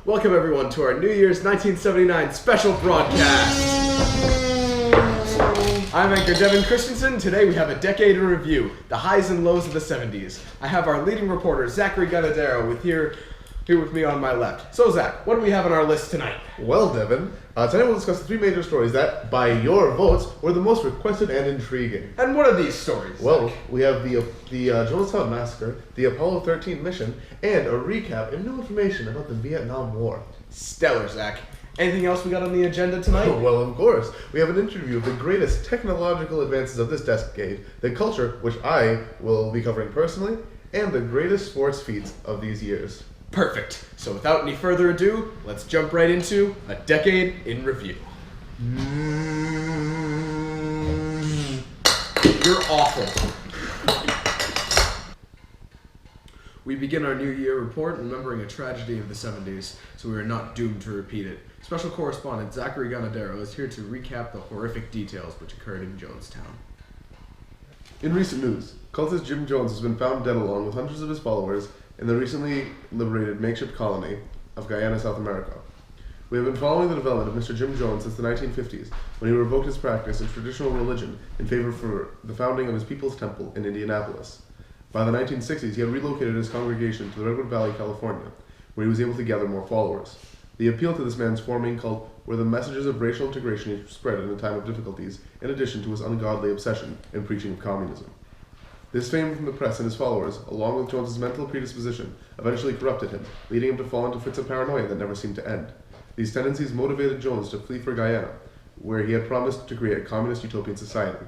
Welcome everyone to our New Year's 1979 special broadcast. I'm anchor Devin Christensen. Today we have a decade in review, the highs and lows of the 70s. I have our leading reporter, Zachary Ganadero, here with me on my left. So Zach, what do we have on our list tonight? Well, Devin, tonight we'll discuss the three major stories that, by your votes, were the most requested and intriguing. And what are these stories, Well, Zach? we have the Jonestown Massacre, the Apollo 13 mission, and a recap and new information about the Vietnam War. Stellar, Zach. Anything else we got on the agenda tonight? Well, of course. We have an interview of the greatest technological advances of this decade, the culture, which I will be covering personally, and the greatest sports feats of these years. Perfect. So without any further ado, let's jump right into a decade in review. You're awful. We begin our New Year report remembering a tragedy of the 70s, so we are not doomed to repeat it. Special correspondent Zachary Ganadero is here to recap the horrific details which occurred in Jonestown. In recent news, cultist Jim Jones has been found dead along with hundreds of his followers in the recently liberated makeshift colony of Guyana, South America. We have been following the development of Mr. Jim Jones since the 1950s, when he revoked his practice of traditional religion in favor for the founding of his People's Temple in Indianapolis. By the 1960s, he had relocated his congregation to the Redwood Valley, California, where he was able to gather more followers. The appeal to this man's forming cult were the messages of racial integration he spread in a time of difficulties, in addition to his ungodly obsession in preaching of communism. This fame from the press and his followers, along with Jones's mental predisposition, eventually corrupted him, leading him to fall into fits of paranoia that never seemed to end. These tendencies motivated Jones to flee for Guyana, where he had promised to create a communist utopian society.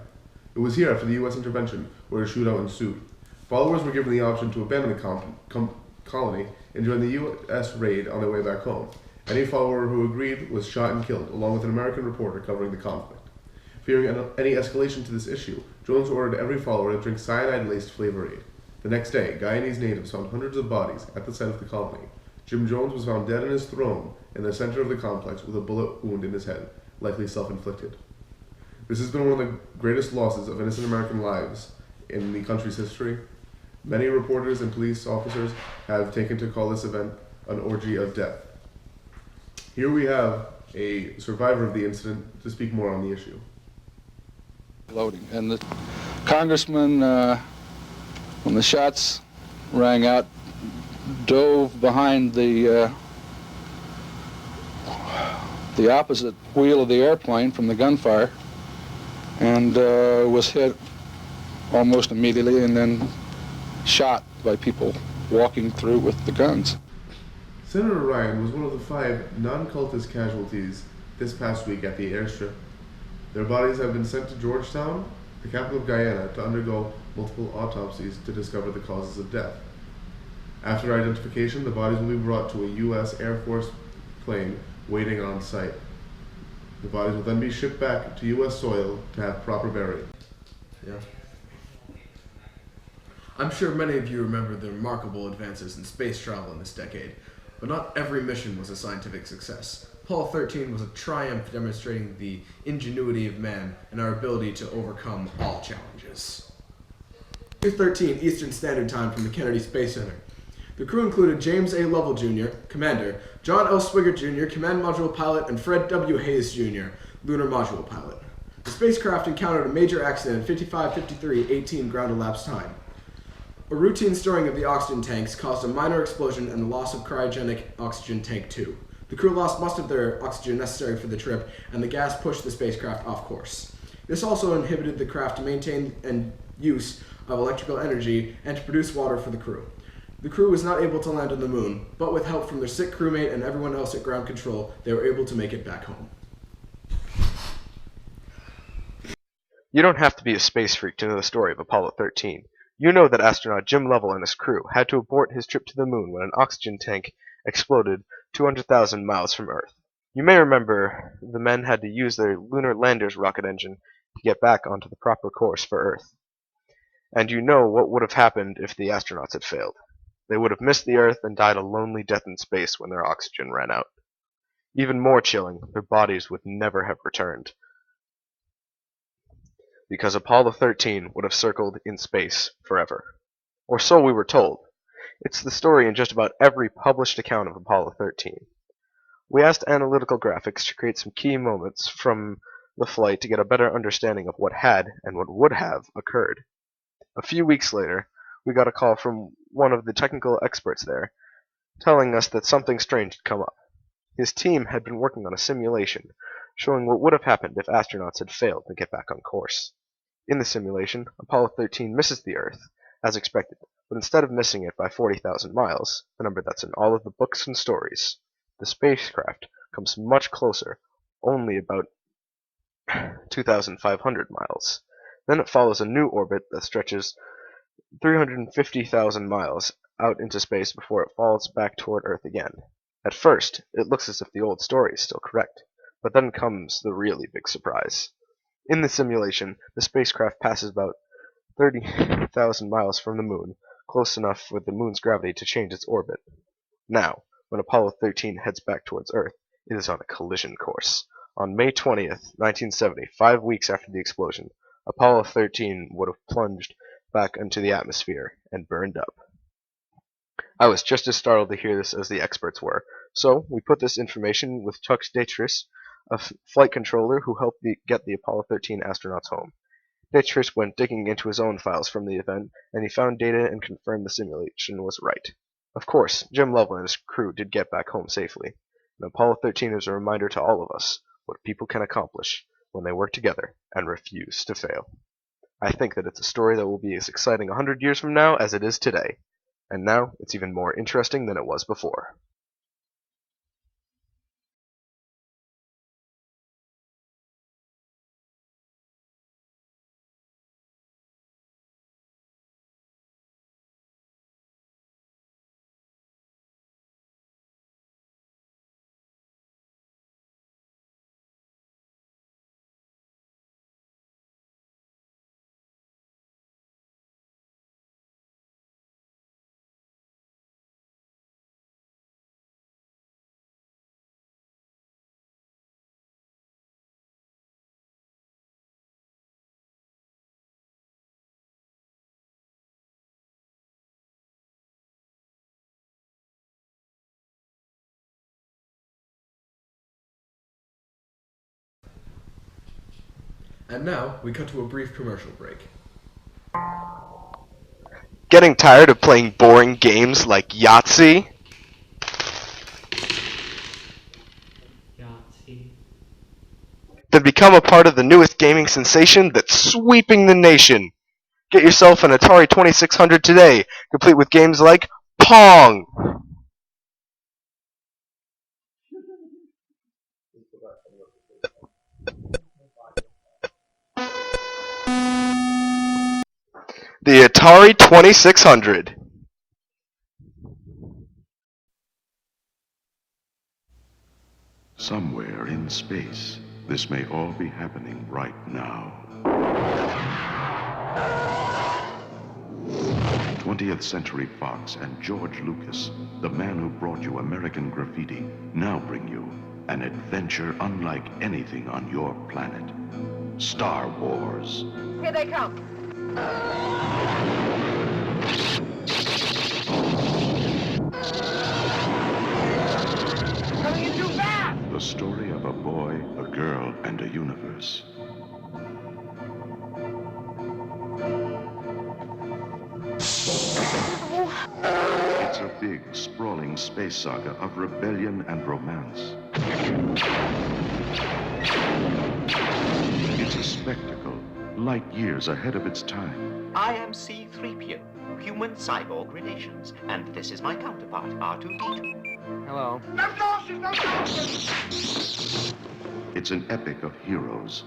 It was here, after the U.S. intervention, where a shootout ensued. Followers were given the option to abandon the colony and join the U.S. raid on their way back home. Any follower who agreed was shot and killed, along with an American reporter covering the conflict. Fearing any escalation to this issue, Jones ordered every follower to drink cyanide-laced Flavor Aid. The next day, Guyanese natives found hundreds of bodies at the site of the colony. Jim Jones was found dead in his throne in the center of the complex with a bullet wound in his head, likely self-inflicted. This has been one of the greatest losses of innocent American lives in the country's history. Many reporters and police officers have taken to call this event an orgy of death. Here we have a survivor of the incident to speak more on the issue. Loading. And the congressman, when the shots rang out, dove behind the opposite wheel of the airplane from the gunfire and was hit almost immediately and then shot by people walking through with the guns. Senator Ryan was one of the 5 non-cultist casualties this past week at the airstrip. Their bodies have been sent to Georgetown, the capital of Guyana, to undergo multiple autopsies to discover the causes of death. After identification, the bodies will be brought to a U.S. Air Force plane waiting on site. The bodies will then be shipped back to U.S. soil to have proper burial. Yeah. I'm sure many of you remember the remarkable advances in space travel in this decade, but not every mission was a scientific success. Apollo 13 was a triumph demonstrating the ingenuity of man and our ability to overcome all challenges. 2:13 Eastern Standard Time from the Kennedy Space Center. The crew included James A. Lovell Jr., Commander, John L. Swigert Jr., Command Module Pilot, and Fred W. Hayes Jr., Lunar Module Pilot. The spacecraft encountered a major accident at 55:53:18 ground elapsed time. A routine storing of the oxygen tanks caused a minor explosion and the loss of cryogenic oxygen tank 2. The crew lost most of their oxygen necessary for the trip, and the gas pushed the spacecraft off course. This also inhibited the craft to maintain and use of electrical energy and to produce water for the crew. The crew was not able to land on the moon, but with help from their sick crewmate and everyone else at ground control, they were able to make it back home. You don't have to be a space freak to know the story of Apollo 13. You know that astronaut Jim Lovell and his crew had to abort his trip to the moon when an oxygen tank exploded 200,000 miles from Earth. You may remember the men had to use their lunar lander's rocket engine to get back onto the proper course for Earth. And you know what would have happened if the astronauts had failed. They would have missed the Earth and died a lonely death in space when their oxygen ran out. Even more chilling, their bodies would never have returned, because Apollo 13 would have circled in space forever. Or so we were told. It's the story in just about every published account of Apollo 13. We asked Analytical Graphics to create some key moments from the flight to get a better understanding of what had and what would have occurred. A few weeks later, we got a call from one of the technical experts there, telling us that something strange had come up. His team had been working on a simulation showing what would have happened if astronauts had failed to get back on course. In the simulation, Apollo 13 misses the Earth, as expected, but instead of missing it by 40,000 miles, a number that's in all of the books and stories, the spacecraft comes much closer, only about 2,500 miles. Then it follows a new orbit that stretches 350,000 miles out into space before it falls back toward Earth again. At first, it looks as if the old story is still correct, but then comes the really big surprise. In the simulation, the spacecraft passes about 30,000 miles from the moon, close enough with the moon's gravity to change its orbit. Now, when Apollo 13 heads back towards Earth, it is on a collision course. On May 20th, 1970, 5 weeks after the explosion, Apollo 13 would have plunged back into the atmosphere and burned up. I was just as startled to hear this as the experts were, so we put this information with Chuck Dietrich, a flight controller who helped get the Apollo 13 astronauts home. Dietrich went digging into his own files from the event, and he found data and confirmed the simulation was right. Of course, Jim Lovell and his crew did get back home safely, and Apollo 13 is a reminder to all of us what people can accomplish when they work together and refuse to fail. I think that it's a story that will be as exciting 100 years from now as it is today, and now it's even more interesting than it was before. And now, we cut to a brief commercial break. Getting tired of playing boring games like Yahtzee? Then become a part of the newest gaming sensation that's sweeping the nation. Get yourself an Atari 2600 today, complete with games like Pong! The Atari 2600. Somewhere in space, this may all be happening right now. 20th Century Fox and George Lucas, the man who brought you American Graffiti, now bring you an adventure unlike anything on your planet. Star Wars. Here they come. Coming in too fast! The story of a boy, a girl, and a universe. It's a big, sprawling space saga of rebellion and romance. It's a spectacle, light years ahead of its time. I am C-3PO, human cyborg relations, and this is my counterpart, R2-D2. Hello. No sauces, no sauces! It's an epic of heroes.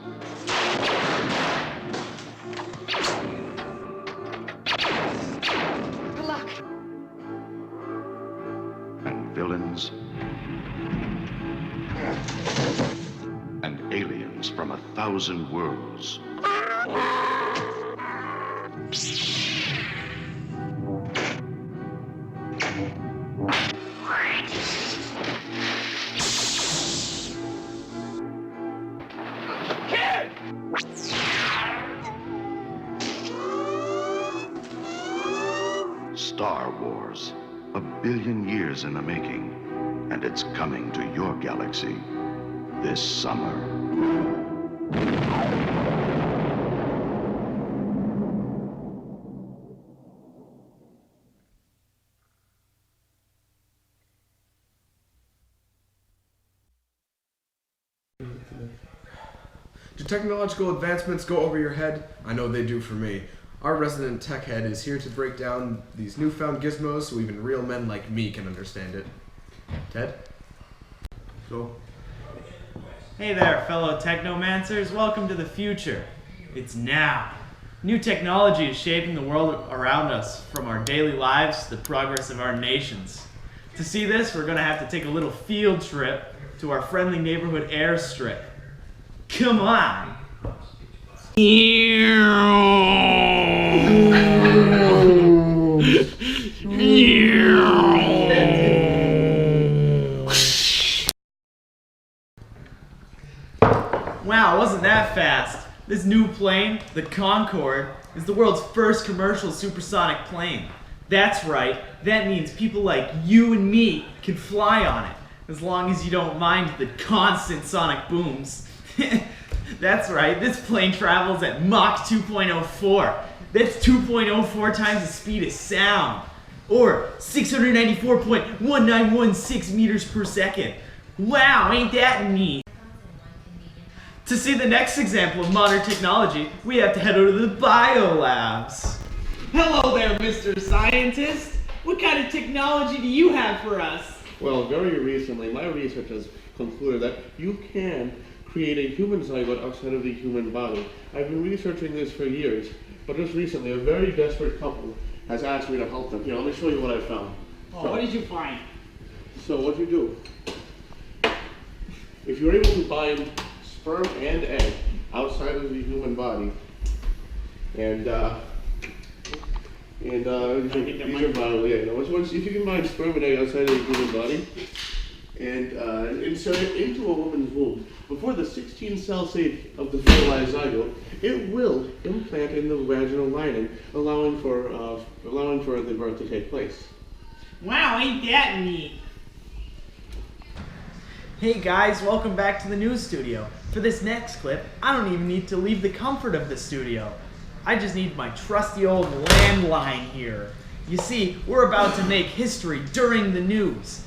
Good luck. And villains. And aliens from 1,000 worlds. Star Wars, 1 billion years in the making. and it's coming to your galaxy this summer. Do technological advancements go over your head? I know they do for me. Our resident tech head is here to break down these newfound gizmos so even real men like me can understand it. Ted? Go. Hey there, fellow technomancers. Welcome to the future. It's now. New technology is shaping the world around us, from our daily lives to the progress of our nations. To see this, we're going to have to take a little field trip to our friendly neighborhood airstrip. Come on! Wow, wasn't that fast? This new plane, the Concorde, is the world's first commercial supersonic plane. That's right, that means people like you and me can fly on it, as long as you don't mind the constant sonic booms. That's right, this plane travels at Mach 2.04. That's 2.04 times the speed of sound, or 694.1916 meters per second. Wow, ain't that neat? To see the next example of modern technology, we have to head over to the biolabs. Hello there, Mr. Scientist. What kind of technology do you have for us? Well, very recently, my research has concluded that you can create a human zygote outside of the human body. I've been researching this for years, but just recently, a very desperate couple has asked me to help them. Here, let me show you what I found. Oh, what did you find? So what you do, if you're able to bind sperm and egg outside of the human body, and these are viable, yeah. Once if you can bind sperm and egg outside of the human body, and insert it into a woman's womb, before the 16-cell stage of the fertilized zygote, it will implant in the vaginal lining, allowing for the birth to take place. Wow, ain't that neat? Hey guys, welcome back to the news studio. For this next clip, I don't even need to leave the comfort of the studio. I just need my trusty old landline here. You see, we're about to make history during the news.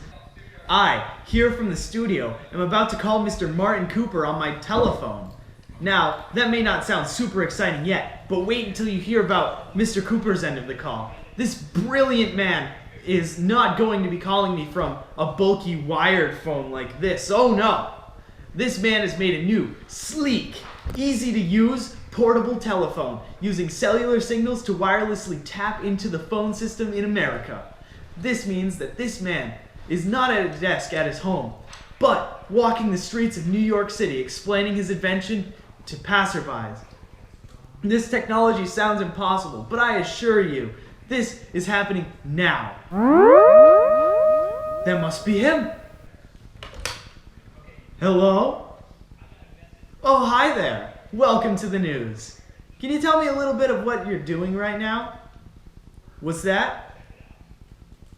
I, here from the studio, am about to call Mr. Martin Cooper on my telephone. Now, that may not sound super exciting yet, but wait until you hear about Mr. Cooper's end of the call. This brilliant man is not going to be calling me from a bulky wired phone like this. Oh no! This man has made a new, sleek, easy to use, portable telephone using cellular signals to wirelessly tap into the phone system in America. This means that this man is not at a desk at his home, but walking the streets of New York City explaining his invention to passerbys. This technology sounds impossible, but I assure you, this is happening now. That must be him. Hello? Oh, hi there. Welcome to the news. Can you tell me a little bit of what you're doing right now? What's that?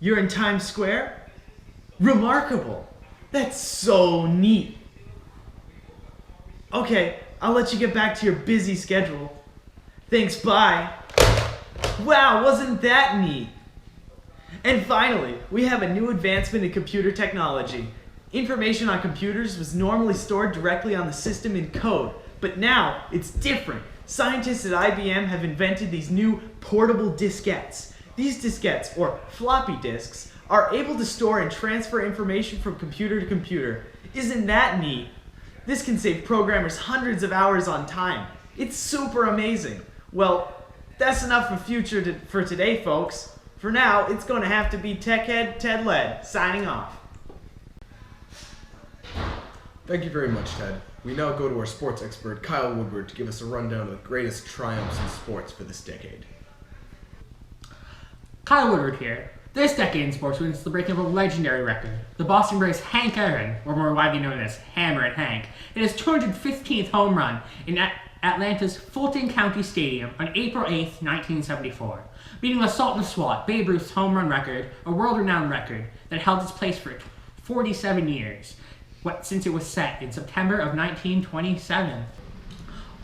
You're in Times Square? Remarkable. That's so neat. Okay, I'll let you get back to your busy schedule. Thanks, bye. Wow, wasn't that neat? And finally, we have a new advancement in computer technology. Information on computers was normally stored directly on the system in code, but now it's different. Scientists at IBM have invented these new portable diskettes. These diskettes, or floppy disks, are able to store and transfer information from computer to computer. Isn't that neat? This can save programmers hundreds of hours on time. It's super amazing. Well, that's enough for today, folks. For now, it's going to have to be Tech Head Ted Led, signing off. Thank you very much, Ted. We now go to our sports expert, Kyle Woodward, to give us a rundown of the greatest triumphs in sports for this decade. Kyle Woodward here. This decade in sports witnessed the breaking of a legendary record. The Boston Braves' Hank Aaron, or more widely known as Hammer and Hank, hit his 215th home run in Atlanta's Fulton County Stadium on April 8, 1974, beating the Sultan of Swat, Babe Ruth's home run record, a world-renowned record that held its place for 47 years, since it was set in September of 1927.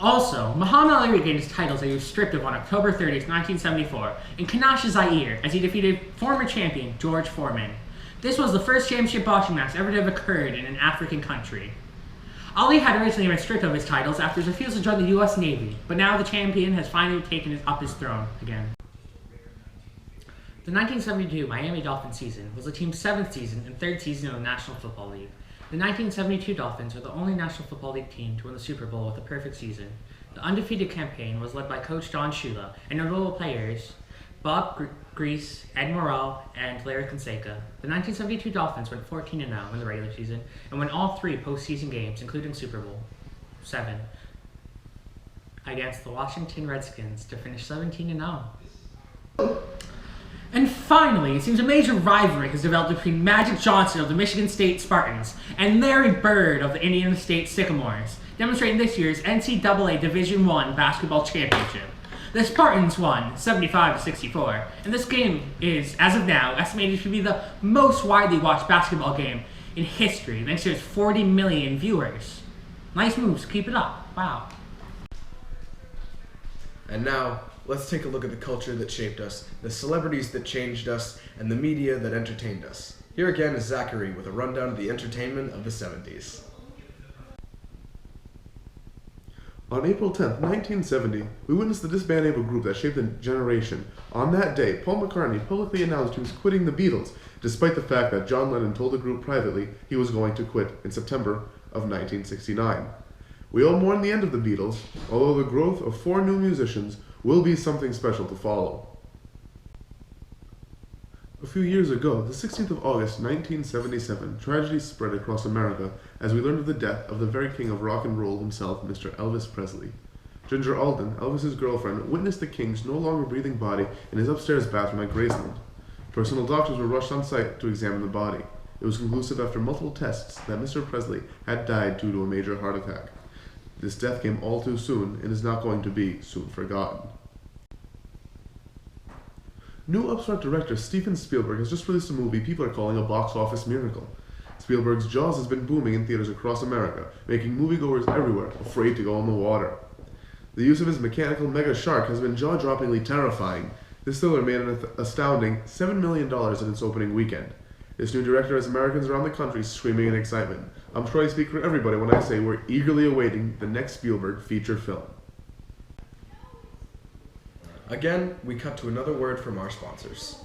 Also, Muhammad Ali regained his titles that he was stripped of on October 30th, 1974, in Kanash, Zaire, as he defeated former champion George Foreman. This was the first championship boxing match ever to have occurred in an African country. Ali had originally been stripped of his titles after his refusal to join the U.S. Navy, but now the champion has finally taken up his throne again. The 1972 Miami Dolphins season was the team's 7th season and 3rd season of the National Football League. The 1972 Dolphins were the only National Football League team to win the Super Bowl with a perfect season. The undefeated campaign was led by Coach Don Shula and notable players Bob Grease, Ed Morrell, and Larry Fonseca. The 1972 Dolphins went 14-0 in the regular season and won all 3 postseason games, including Super Bowl VII, against the Washington Redskins to finish 17-0. And finally, it seems a major rivalry has developed between Magic Johnson of the Michigan State Spartans and Larry Bird of the Indiana State Sycamores, demonstrating this year's NCAA Division I basketball championship. The Spartans won 75-64, and this game is, as of now, estimated to be the most widely watched basketball game in history, thanks to its 40 million viewers. Nice moves, keep it up. Wow. And now, let's take a look at the culture that shaped us, the celebrities that changed us, and the media that entertained us. Here again is Zachary with a rundown of the entertainment of the 70s. On April 10th, 1970, we witnessed the disbanding of a group that shaped a generation. On that day, Paul McCartney publicly announced he was quitting the Beatles, despite the fact that John Lennon told the group privately he was going to quit in September of 1969. We all mourn the end of the Beatles, although the growth of 4 new musicians will be something special to follow. A few years ago, the 16th of August, 1977, tragedy spread across America as we learned of the death of the very king of rock and roll himself, Mr. Elvis Presley. Ginger Alden, Elvis's girlfriend, witnessed the king's no longer breathing body in his upstairs bathroom at Graceland. Personal doctors were rushed on site to examine the body. It was conclusive after multiple tests that Mr. Presley had died due to a major heart attack. This death came all too soon and is not going to be soon forgotten. New upstart director Steven Spielberg has just released a movie people are calling a box office miracle. Spielberg's Jaws has been booming in theaters across America, making moviegoers everywhere afraid to go in the water. The use of his mechanical mega shark has been jaw-droppingly terrifying. This thriller made an astounding $7 million in its opening weekend. This new director has Americans around the country screaming in excitement. I'm sure I speak for everybody when I say we're eagerly awaiting the next Spielberg feature film. Again, we cut to another word from our sponsors.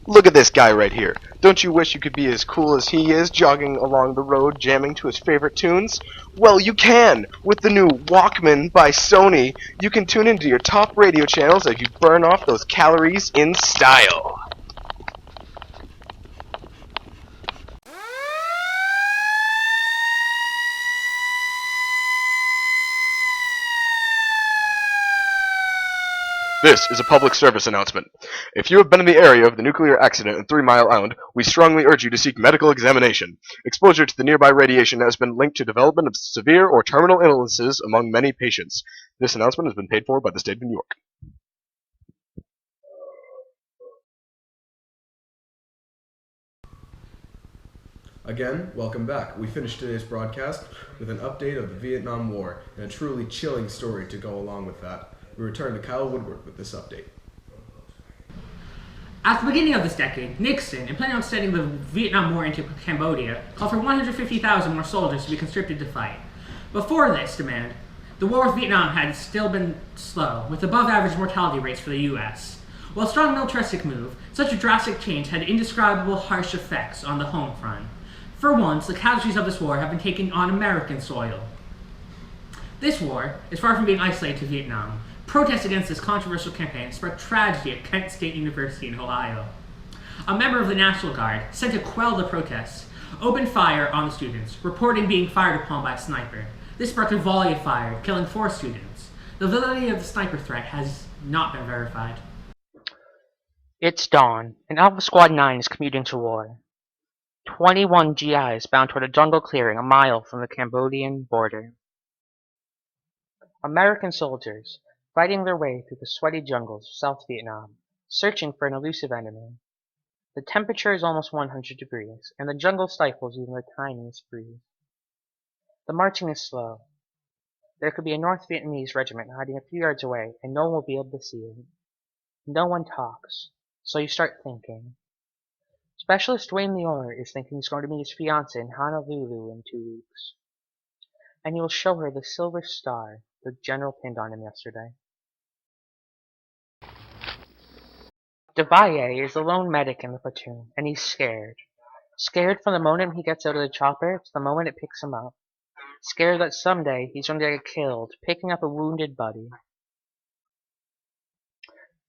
Look at this guy right here. Don't you wish you could be as cool as he is, jogging along the road, jamming to his favorite tunes? Well, you can! With the new Walkman by Sony, you can tune into your top radio channels as you burn off those calories in style. This is a public service announcement. If you have been in the area of the nuclear accident in 3 Mile Island, we strongly urge you to seek medical examination. Exposure to the nearby radiation has been linked to development of severe or terminal illnesses among many patients. This announcement has been paid for by the state of New York. Again, welcome back. We finished today's broadcast with an update of the Vietnam War and a truly chilling story to go along with that. We return to Kyle Woodward with this update. At the beginning of this decade, Nixon, in planning on sending the Vietnam War into Cambodia, called for 150,000 more soldiers to be conscripted to fight. Before this demand, the war with Vietnam had still been slow, with above-average mortality rates for the U.S. While a strong militaristic move, such a drastic change had indescribable harsh effects on the home front. For once, the casualties of this war have been taken on American soil. This war is far from being isolated to Vietnam. Protests against this controversial campaign sparked tragedy at Kent State University in Ohio. A member of the National Guard, sent to quell the protests, opened fire on the students, reporting being fired upon by a sniper. This sparked a volley of fire, killing 4 students. The validity of the sniper threat has not been verified. It's dawn, and Alpha Squad 9 is commuting to war. 21 GIs bound toward a jungle clearing a mile from the Cambodian border. American soldiers, fighting their way through the sweaty jungles of South Vietnam, searching for an elusive enemy. The temperature is almost 100 degrees, and the jungle stifles even the tiniest breeze. The marching is slow. There could be a North Vietnamese regiment hiding a few yards away, and no one will be able to see it. No one talks, so you start thinking. Specialist Dwayne Leora is thinking he's going to meet his fiancée in Honolulu in 2 weeks. And he will show her the silver star the general pinned on him yesterday. Devalle is the lone medic in the platoon, and he's scared. Scared from the moment he gets out of the chopper to the moment it picks him up. Scared that someday he's going to get killed picking up a wounded buddy.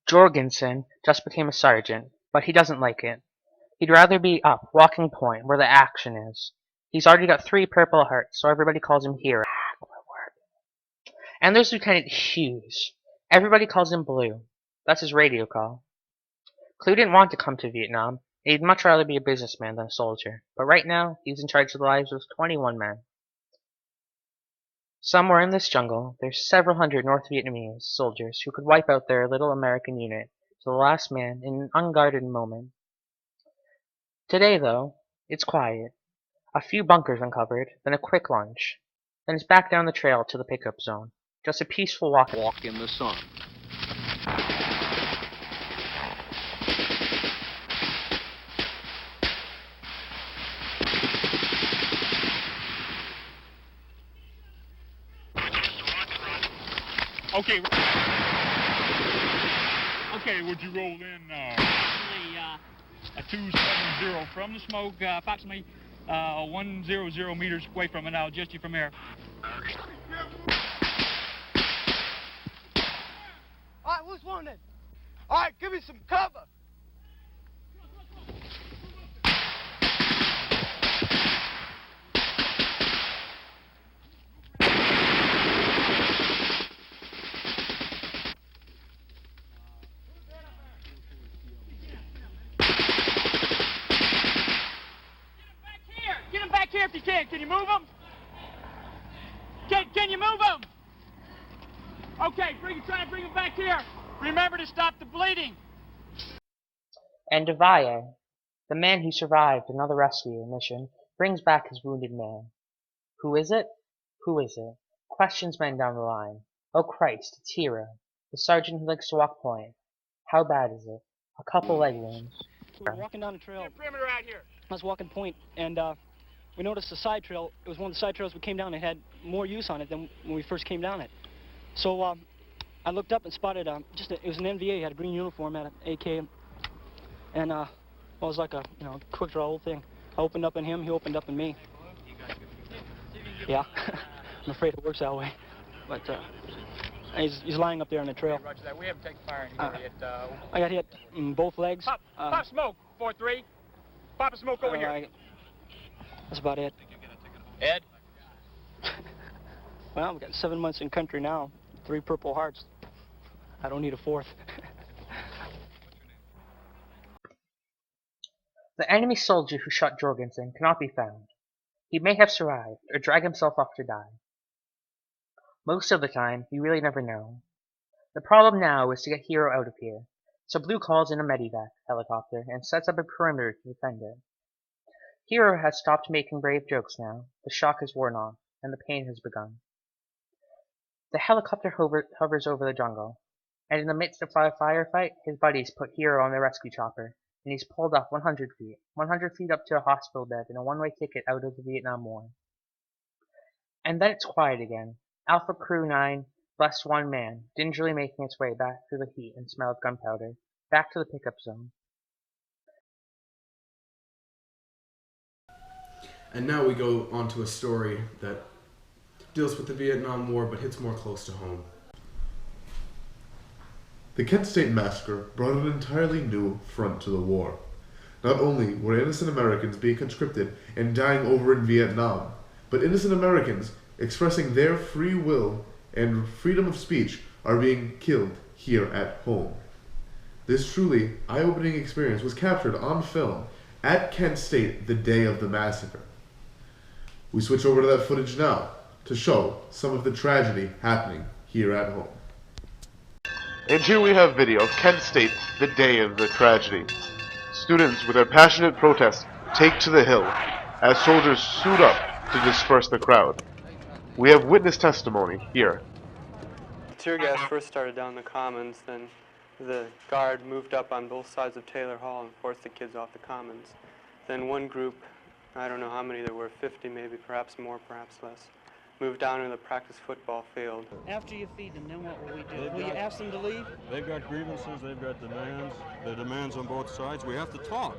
Jorgensen just became a sergeant, but he doesn't like it. He'd rather be up, walking point, where the action is. He's already got 3 Purple Hearts, so everybody calls him Hero. And there's Lieutenant Hughes. Everybody calls him Blue. That's his radio call. Clue didn't want to come to Vietnam. He'd much rather be a businessman than a soldier. But right now, he's in charge of the lives of 21 men. Somewhere in this jungle, there's several hundred North Vietnamese soldiers who could wipe out their little American unit to the last man in an unguarded moment. Today, though, it's quiet. A few bunkers uncovered, then a quick lunch. Then it's back down the trail to the pickup zone. Just a peaceful walk in the sun. Okay. Okay, would you roll in a 270 from the smoke, approximately 100 meters away from it. I'll adjust you from there. All right, who's wounded? All right, give me some cover. Get him back here if you can. Can you move him? Can you move him? Okay, try and bring him back here. Remember to stop the bleeding. And Devalle, the man who survived another rescue mission, brings back his wounded man. Who is it? Who is it? Questions men down the line. Oh Christ, it's Hero, the sergeant who likes to walk point. How bad is it? A couple leg wounds. We were walking down the trail. Perimeter out here. I was walking point, and we noticed a side trail. It was one of the side trails we came down and had more use on it than when we first came down it. So I looked up and spotted it was an NVA. He had a green uniform, had an AK, and it was like a quick draw old thing. I opened up in him, he opened up in me. Yeah, I'm afraid it works that way, but he's lying up there on the trail. Roger that. We haven't taken fire in here yet. I got hit in both legs. Pop smoke, 4-3. Pop a smoke over here. That's about it. Ed? Well, we've got 7 months in country now, 3 Purple Hearts. I don't need a 4th. The enemy soldier who shot Jorgensen cannot be found. He may have survived, or dragged himself off to die. Most of the time, you really never know. The problem now is to get Hero out of here, so Blue calls in a medevac helicopter and sets up a perimeter to defend it. Hero has stopped making brave jokes now, the shock has worn off, and the pain has begun. The helicopter hovers over the jungle, and in the midst of a firefight, his buddies put Hero on the rescue chopper, and he's pulled up 100 feet up to a hospital bed and a one-way ticket out of the Vietnam War. And then it's quiet again. Alpha Crew 9, blessed one man, gingerly making its way back through the heat and smell of gunpowder, back to the pickup zone. And now we go on to a story that deals with the Vietnam War but hits more close to home. The Kent State Massacre brought an entirely new front to the war. Not only were innocent Americans being conscripted and dying over in Vietnam, but innocent Americans expressing their free will and freedom of speech are being killed here at home. This truly eye-opening experience was captured on film at Kent State the day of the massacre. We switch over to that footage now to show some of the tragedy happening here at home. And here we have video of Kent State the day of the tragedy. Students, with their passionate protest, take to the hill as soldiers suit up to disperse the crowd. We have witness testimony here. Tear gas first started down the commons, then the guard moved up on both sides of Taylor Hall and forced the kids off the commons. Then one group, I don't know how many there were, 50 maybe, perhaps more, perhaps less, moved down to the practice football field. After you feed them, then what will we do? Will you ask them to leave? They've got grievances, they've got demands. The demands on both sides. We have to talk.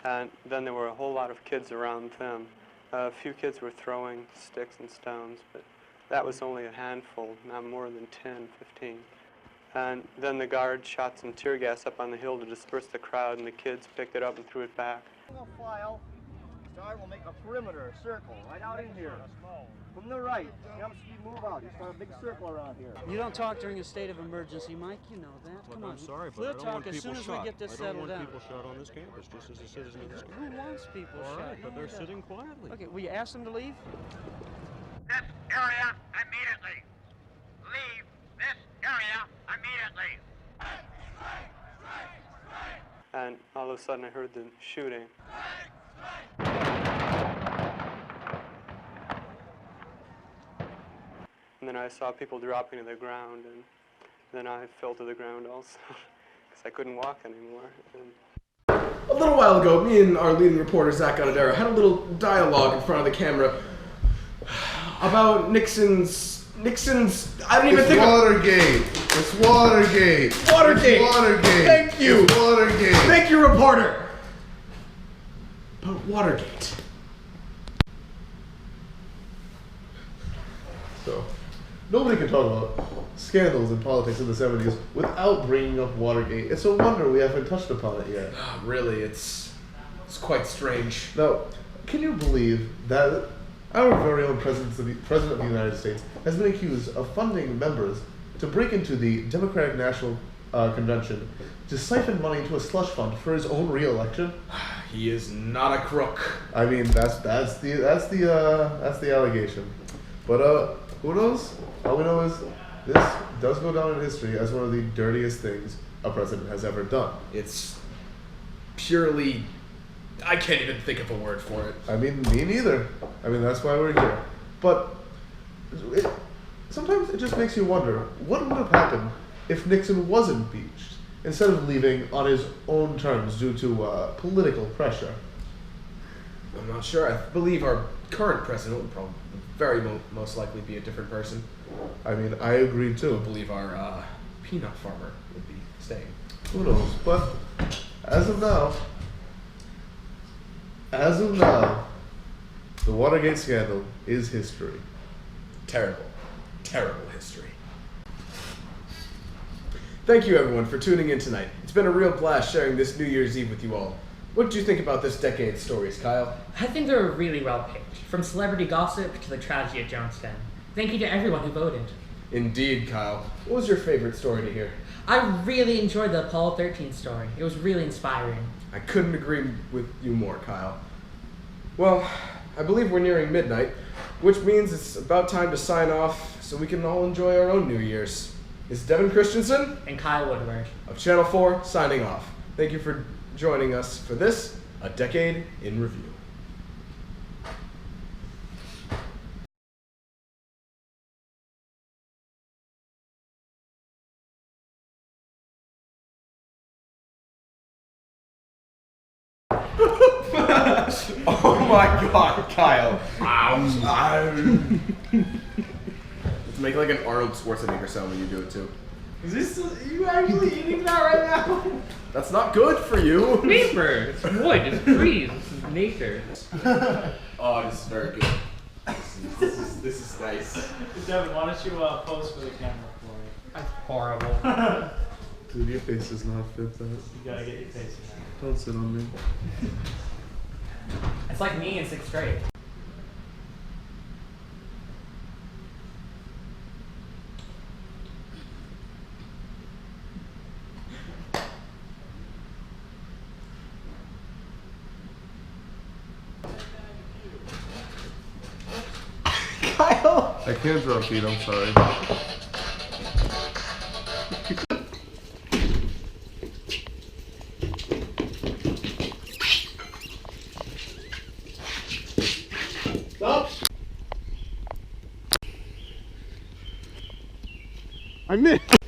And then there were a whole lot of kids around them. A few kids were throwing sticks and stones, but that was only a handful, not more than 10, 15. And then the guard shot some tear gas up on the hill to disperse the crowd, and the kids picked it up and threw it back. File. Start will make a perimeter, a circle, right out in here. From the right, you move out. You start a big circle around here. You don't talk during a state of emergency, Mike. You know that. Look, Come on. I'm sorry, but We'll I don't talk want as people soon as shot. we get this I settled don't want down. people shot on this campus, just as a citizen of this campus. Who wants people All shot? right, but they're sitting quietly. Okay, will you ask them to leave? This area immediately. Leave this area immediately. And all of a sudden I heard the shooting. And then I saw people dropping to the ground, and then I fell to the ground also, because I couldn't walk anymore. And A little while ago, me and our leading reporter, Zach Gonadera, had a little dialogue in front of the camera about Nixon's, I don't even think Watergate. It's Watergate. Watergate. It's Watergate. Thank you. It's Watergate. Thank you, reporter. But Watergate. So, nobody can talk about scandals in politics in the 70s without bringing up Watergate. It's a wonder we haven't touched upon it yet. Really, it's quite strange. Now, can you believe that our very own President of the United States has been accused of funding members to break into the Democratic National Convention to siphon money into a slush fund for his own re-election? He is not a crook. I mean, that's the allegation. But who knows? All we know is this does go down in history as one of the dirtiest things a president has ever done. It's purely, I can't even think of a word for it. I mean, me neither. I mean, that's why we're here. But sometimes it just makes you wonder, what would have happened if Nixon was impeached instead of leaving on his own terms due to political pressure? I'm not sure. I believe our current president would probably most likely be a different person. I mean, I agree too. I believe our peanut farmer would be staying. Who knows? But as of now, the Watergate scandal is history. Terrible, terrible history. Thank you everyone for tuning in tonight. It's been a real blast sharing this New Year's Eve with you all. What did you think about this decade's stories, Kyle? I think they were really well picked, from celebrity gossip to the tragedy at Jonestown. Thank you to everyone who voted. Indeed, Kyle. What was your favorite story to hear? I really enjoyed the Apollo 13 story. It was really inspiring. I couldn't agree with you more, Kyle. Well, I believe we're nearing midnight, which means it's about time to sign off so we can all enjoy our own New Year's. It's Devin Christensen and Kyle Woodward of Channel 4 signing off. Thank you for joining us for this, A Decade in Review. Oh my god, Kyle. Let's make like an Arnold Schwarzenegger sound when you do it too. Is this, are you actually eating that right now? That's not good for you. Paper, it's wood, it's trees, this is nature. Oh, this is very good. This is nice. Devin, why don't you pose for the camera for me? That's horrible. Dude, your face does not fit that. You gotta get your face in there. Don't sit on me. It's like me in 6th grade. Kyle! I can't draw feet, I'm sorry. I missed.